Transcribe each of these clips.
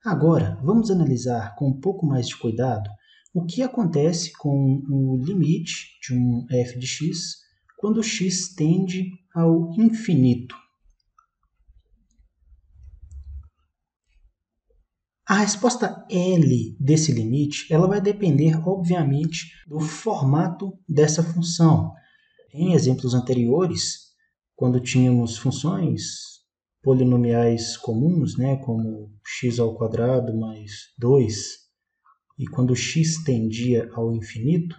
Agora, vamos analisar com um pouco mais de cuidado o que acontece com o limite de um f de x quando x tende ao infinito. A resposta L desse limite ela vai depender, obviamente, do formato dessa função. Em exemplos anteriores, quando tínhamos funções polinomiais comuns, como x² mais 2, e quando x tendia ao infinito,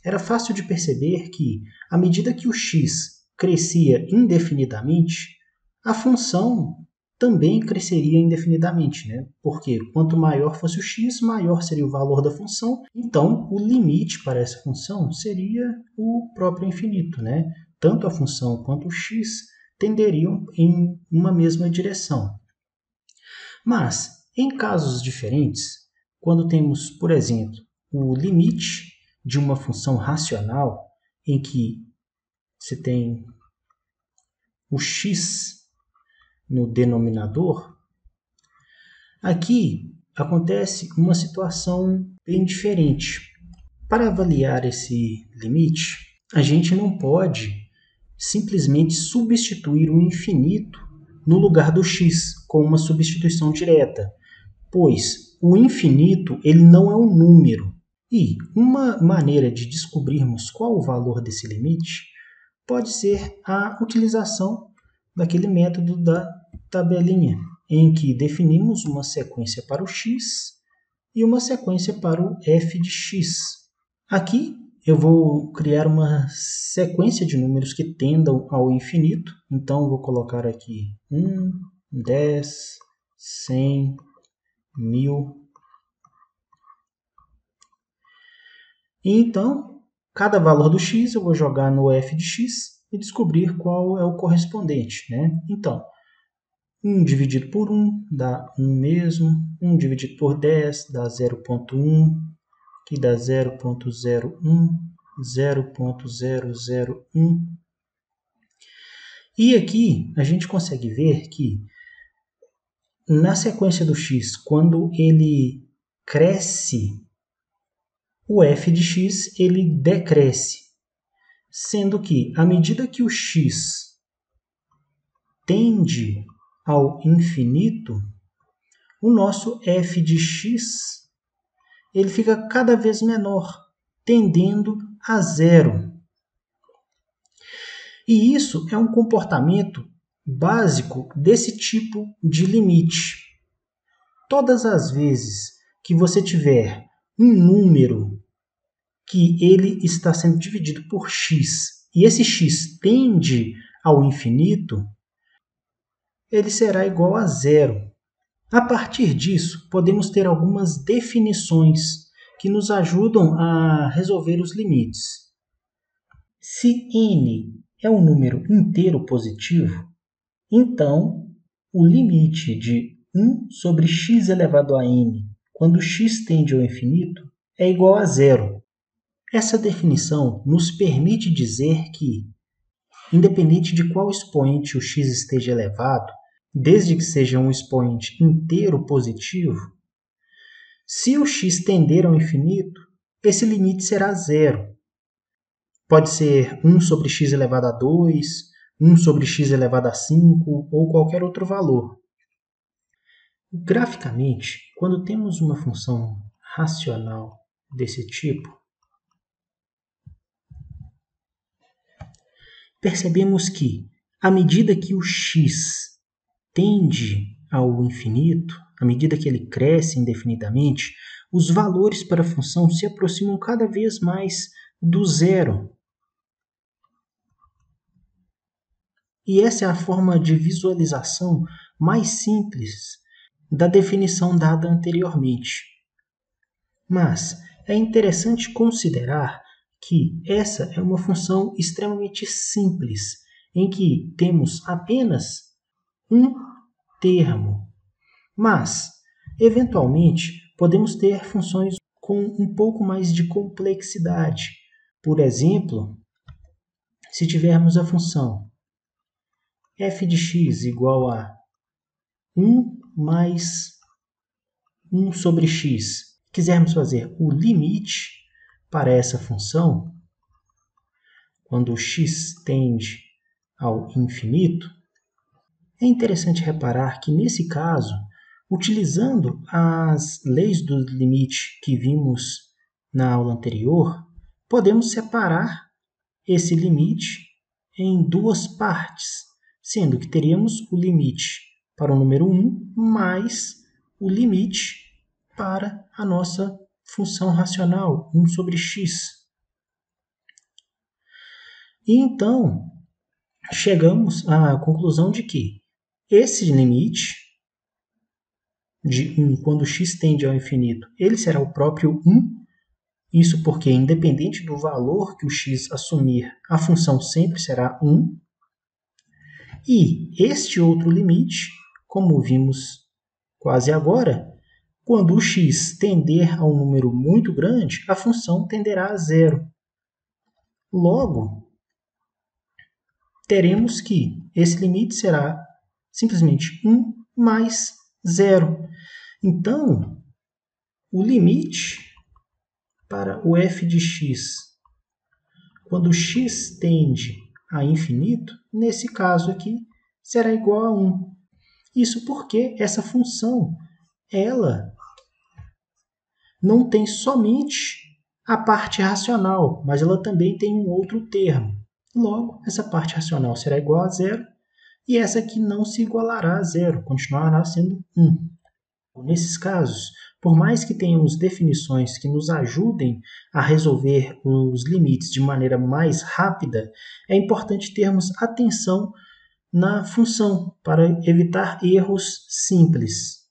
era fácil de perceber que, à medida que o x crescia indefinidamente, a função também cresceria indefinidamente, Porque quanto maior fosse o x, maior seria o valor da função. Então, o limite para essa função seria o próprio infinito, Tanto a função quanto o x tenderiam em uma mesma direção. Mas, em casos diferentes, quando temos, por exemplo, o limite de uma função racional em que se tem o x no denominador, aqui acontece uma situação bem diferente. Para avaliar esse limite, a gente não pode simplesmente substituir o infinito no lugar do x com uma substituição direta, pois o infinito ele não é um número. E uma maneira de descobrirmos qual o valor desse limite pode ser a utilização daquele método da tabelinha, em que definimos uma sequência para o x e uma sequência para o f de x. Aqui eu vou criar uma sequência de números que tendam ao infinito, então vou colocar aqui 1, 10, 100, 1000. E então, cada valor do x eu vou jogar no f de x e descobrir qual é o correspondente, Então, 1 dividido por 1 dá 1 mesmo, 1 dividido por 10 dá 0,1, que dá 0,01, 0,001. E aqui a gente consegue ver que na sequência do x, quando ele cresce, o f de x ele decresce, sendo que à medida que o x tende ao infinito, o nosso f de x ele fica cada vez menor, tendendo a zero. E isso é um comportamento básico desse tipo de limite. Todas as vezes que você tiver um número que ele está sendo dividido por x, e esse x tende ao infinito, ele será igual a zero. A partir disso, podemos ter algumas definições que nos ajudam a resolver os limites. Se n é um número inteiro positivo, então o limite de 1 sobre x elevado a n, quando x tende ao infinito, é igual a zero. Essa definição nos permite dizer que, independente de qual expoente o x esteja elevado, desde que seja um expoente inteiro positivo, se o x tender ao infinito, esse limite será zero. Pode ser 1 sobre x elevado a 2, 1 sobre x elevado a 5 ou qualquer outro valor. Graficamente, quando temos uma função racional desse tipo, percebemos que, à medida que o x tende ao infinito, à medida que ele cresce indefinidamente, os valores para a função se aproximam cada vez mais do zero. E essa é a forma de visualização mais simples da definição dada anteriormente. Mas é interessante considerar que essa é uma função extremamente simples, em que temos apenas um termo. Mas, eventualmente, podemos ter funções com um pouco mais de complexidade. Por exemplo, se tivermos a função f de x igual a 1 mais 1 sobre x, quisermos fazer o limite para essa função, quando x tende ao infinito, é interessante reparar que, nesse caso, utilizando as leis do limite que vimos na aula anterior, podemos separar esse limite em duas partes, sendo que teríamos o limite para o número 1 mais o limite para a nossa função racional, 1 sobre x. E então, chegamos à conclusão de que esse limite de 1, quando x tende ao infinito, ele será o próprio 1. Isso porque, independente do valor que o x assumir, a função sempre será 1. E este outro limite, como vimos quase agora, quando o x tender a um número muito grande, a função tenderá a zero. Logo, teremos que esse limite será simplesmente 1 mais 0. Então, o limite para o f de x, quando x tende a infinito, nesse caso aqui, será igual a 1. Isso porque essa função, ela não tem somente a parte racional, mas ela também tem um outro termo. Logo, essa parte racional será igual a 0, e essa aqui não se igualará a 0, continuará sendo 1. Nesses casos, por mais que tenhamos definições que nos ajudem a resolver os limites de maneira mais rápida, é importante termos atenção na função para evitar erros simples.